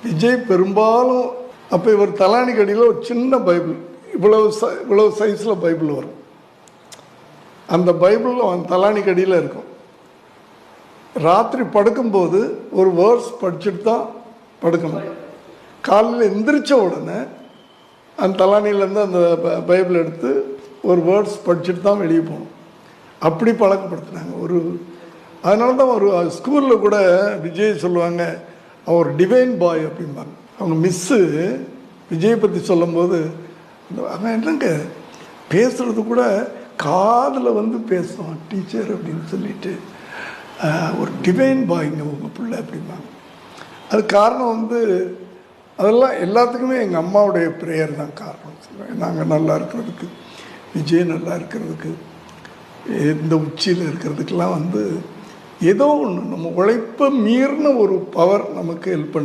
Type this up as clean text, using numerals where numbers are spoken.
விஜய் பெரும்பாலும் அப்போ இவர் தலானிக்கு அடியில் ஒரு சின்ன பைபிள் இவ்வளவு சைஸில் பைபிள் வரும். அந்த பைபிள் அவன் தலானிக்கு அடியில் இருக்கும். ராத்திரி படுக்கும்போது ஒரு வேர்ஸ் படிச்சுட்டு தான் படுக்கணும். காலையில் எந்திரிச்ச உடனே அந்த தலானியிலேருந்து அந்த பைபிள் எடுத்து ஒரு வேர்ட்ஸ் படிச்சுட்டு தான் வெளியே போகணும். அப்படி பழக்கப்படுத்தினாங்க. அதனால தான் ஒரு ஸ்கூலில் கூட விஜய் சொல்லுவாங்க, அவர் டிவைன் பாய் அப்படிம்பாங்க. அவங்க மிஸ்ஸு விஜய் பற்றி சொல்லும்போது அவன் என்னங்க பேசுகிறது கூட காதில் வந்து பேசுவான் டீச்சர் அப்படின்னு சொல்லிட்டு, ஒரு டிவைன் பாய்ங்க உங்கள் பிள்ளை அப்படிம்பாங்க. அது காரணம் வந்து அதெல்லாம் எல்லாத்துக்குமே எங்கள் அம்மாவுடைய ப்ரேயர் தான் காரணம் சொல்லுவேன். நாங்கள் நல்லா இருக்கிறதுக்கு, விஜய் நல்லா இருக்கிறதுக்கு, இந்த உச்சியில் இருக்கிறதுக்கெல்லாம் வந்து ஏதோ ஒன்று நம்ம உழைப்பை மீறின ஒரு பவர் நமக்கு ஹெல்ப் பண்ணு.